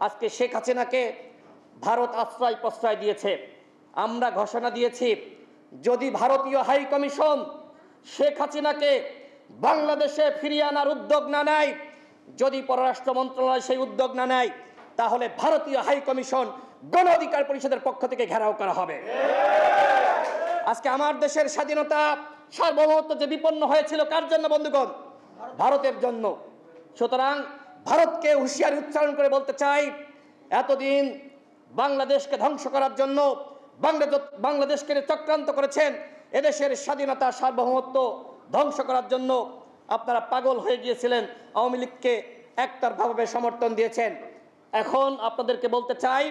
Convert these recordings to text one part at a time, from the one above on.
আজকে শেখ হাসিনাকে ভারত আশ্রয় প্রশ্রয় দিয়েছে। আমরা ঘোষণা দিয়েছি, যদি ভারতীয় হাই কমিশন শেখ হাসিনাকে বাংলাদেশে ফিরিয়ে আনার উদ্যোগ না নেয়, যদি পররাষ্ট্র মন্ত্রণালয় সেই উদ্যোগ না নেয়, তাহলে ভারতীয় হাই কমিশন গণ অধিকার পরিষদের পক্ষ থেকে ঘেরাও করা হবে। আজকে আমার দেশের স্বাধীনতা সার্বভৌমত্ব যে বিপন্ন হয়েছিল কার জন্য বন্ধুগণ? ভারতের জন্য। সুতরাং ভারতকে হুঁশিয়ারি উচ্চারণ করে বলতে চাই, এতদিন বাংলাদেশকে ধ্বংস করার জন্য বাংলাদেশকে চক্রান্ত করেছেন, এদেশের স্বাধীনতা সার্বভৌমত্ব ধ্বংস করার জন্য আপনারা পাগল হয়ে গিয়েছিলেন, আওয়ামী লীগকে একতরফাভাবে সমর্থন দিয়েছেন। এখন আপনাদেরকে বলতে চাই,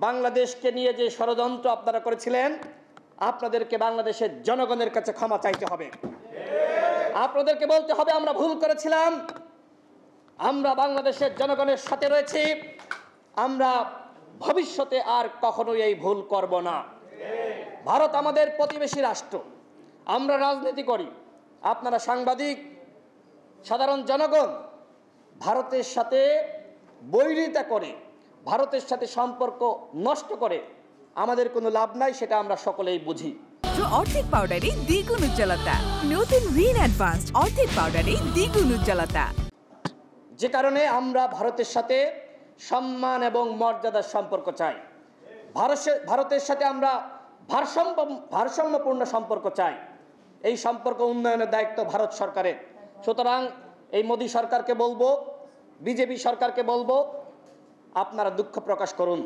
বাংলাদেশকে নিয়ে যে ষড়যন্ত্র আপনারা করেছিলেন, আপনাদেরকে বাংলাদেশের জনগণের কাছে ক্ষমা চাইতে হবে। আপনাদেরকে বলতে হবে, আমরা ভুল করেছিলাম, আমরা বাংলাদেশের জনগণের সাথে রয়েছি, আমরা ভবিষ্যতে আর কখনোই এই ভুল করব না। ভারত আমাদের প্রতিবেশী রাষ্ট্র, আমরা রাজনীতি করি, আপনারা সাংবাদিক, সাধারণ জনগণ। ভারতের সাথে বৈরিতা করে, ভারতের সাথে সম্পর্ক নষ্ট করে আমাদের কোনো লাভ নাই, সেটা আমরা সকলেই বুঝি। অর্ধেক পাউডারে দ্বিগুণ উজ্জ্বলতা, নতুন রিন অ্যাডভান্সড অর্ধেক পাউডারে দ্বিগুণ উজ্জ্বলতা। যে কারণে আমরা ভারতের সাথে সম্মান এবং মর্যাদার সম্পর্ক চাই। ভারতের সাথে আমরা ভারসাম্যপূর্ণ সম্পর্ক চাই। এই সম্পর্ক উন্নয়নের দায়িত্ব ভারত সরকারের। সুতরাং এই মোদী সরকারকে বলবো, বিজেপি সরকারকে বলবো, আপনারা দুঃখ প্রকাশ করুন।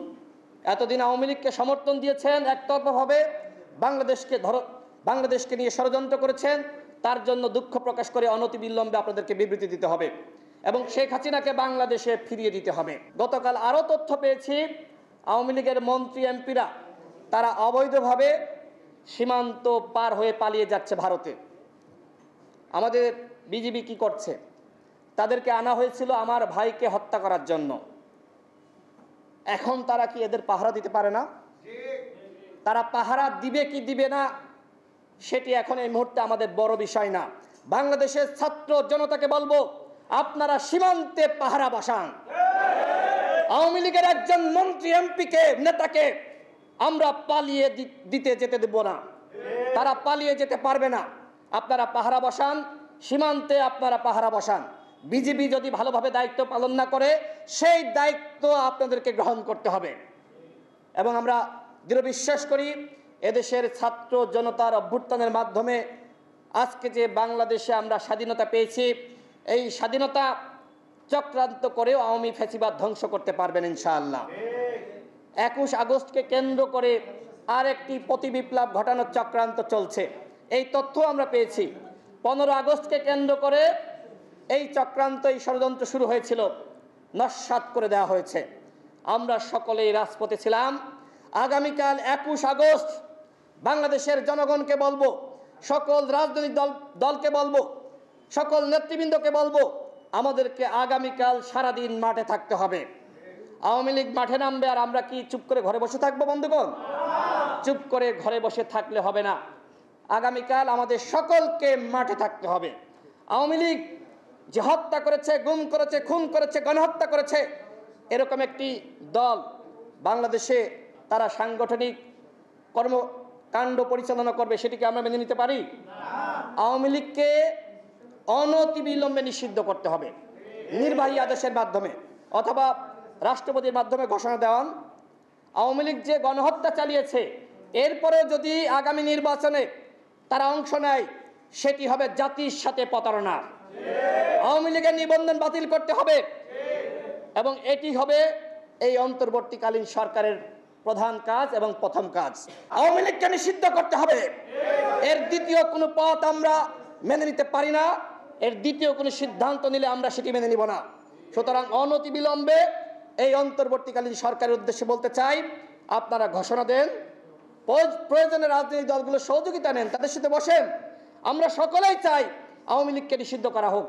এতদিন আওয়ামী লীগকে সমর্থন দিয়েছেন, একতরফাভাবে বাংলাদেশকে নিয়ে ষড়যন্ত্র করেছেন, তার জন্য দুঃখ প্রকাশ করে অনতিবিলম্বে আপনাদেরকে বিবৃতি দিতে হবে এবং শেখ হাসিনাকে বাংলাদেশে ফিরিয়ে দিতে হবে। গতকাল আরও তথ্য পেয়েছি, আওয়ামী লীগের মন্ত্রী এমপিরা তারা অবৈধভাবে সীমান্ত পার হয়ে পালিয়ে যাচ্ছে ভারতে। আমাদের বিজিবি কি করছে? তাদেরকে আনা হয়েছিল আমার ভাইকে হত্যা করার জন্য। এখন তারা কি এদের পাহারা দিতে পারে না? তারা পাহারা দিবে কি দিবে না সেটি এখন এই মুহূর্তে আমাদের বড় বিষয় না। বাংলাদেশের ছাত্র জনতাকে বলবো, আপনারা সীমান্তে পাহারা বসান। আওয়ামী লীগের একজন মন্ত্রী এমপিকে, নেতাকে আমরা পালিয়ে যেতে দেব না। তারা পালিয়ে যেতে পারবে না। আপনারা পাহারা বসান, সীমান্তে আপনারা পাহারা বসান। বিজিবি যদি ভালোভাবে দায়িত্ব পালন না করে, সেই দায়িত্ব আপনাদেরকে গ্রহণ করতে হবে। এবং আমরা দৃঢ় বিশ্বাস করি, এদেশের ছাত্র জনতার অভ্যুত্থানের মাধ্যমে আজকে যে বাংলাদেশে আমরা স্বাধীনতা পেয়েছি, এই স্বাধীনতা চক্রান্ত করেও আওয়ামী ফ্যাসিবাদ ধ্বংস করতে পারবেন ইনশাআল্লাহ। 21 আগস্টকে কেন্দ্র করে আরেকটি প্রতিবিপ্লব ঘটানোর চক্রান্ত চলছে, এই তথ্য আমরা পেয়েছি। 15 আগস্টকে কেন্দ্র করে এই চক্রান্ত, এই ষড়যন্ত্র শুরু হয়েছিল, নস্যাৎ করে দেওয়া হয়েছে। আমরা সকলেই রাজপথে ছিলাম। আগামীকাল 21 আগস্ট বাংলাদেশের জনগণকে বলবো, সকল রাজনৈতিক দলকে বলবো, সকল নেতৃবৃন্দকে বলবো, আমাদেরকে আগামীকাল সারাদিন মাঠে থাকতে হবে। আওয়ামী লীগ মাঠে নামবে আর আমরা কি চুপ করে ঘরে বসে থাকবো বন্ধুগণ? চুপ করে ঘরে বসে থাকলে হবে না। আগামীকাল আমাদের সকলকে মাঠে থাকতে হবে। আওয়ামী লীগ যে হত্যা করেছে, গুম করেছে, খুন করেছে, গণহত্যা করেছে, এরকম একটি দল বাংলাদেশে তারা সাংগঠনিক কর্মকাণ্ড পরিচালনা করবে, সেটিকে আমরা মেনে নিতে পারি? আওয়ামী লীগকে অনতিবিলম্বে নিষিদ্ধ করতে হবে, নির্বাহী আদেশের মাধ্যমে অথবা রাষ্ট্রপতির মাধ্যমে ঘোষণা দেওয়ান। আওয়ামী লীগ যে গণহত্যা চালিয়েছে, এরপরে যদি আগামী নির্বাচনে তারা অংশ নেয়, সেটি হবে জাতির সাথে প্রতারণা। আওয়ামী লীগের নিবন্ধন বাতিল করতে হবে এবং এটি হবে এই অন্তর্বর্তীকালীন সরকারের প্রধান কাজ এবং প্রথম কাজ। আওয়ামী লীগকে নিষিদ্ধ করতে হবে। এর দ্বিতীয় কোনো পথ আমরা মেনে নিতে পারি না। এর দ্বিতীয় কোনো সিদ্ধান্ত নিলে আমরা সেটি মেনে নিব না। সুতরাং অনতিবিলম্বে এই অন্তর্বর্তীকালীন সরকারের উদ্দেশ্যে বলতে চাই, আপনারা ঘোষণা দেন, প্রয়োজনে রাজনৈতিক দলগুলো সহযোগিতা নেন, তাদের সাথে বসেন। আমরা সকলেই চাই আওয়ামী লীগকে নিষিদ্ধ করা হোক।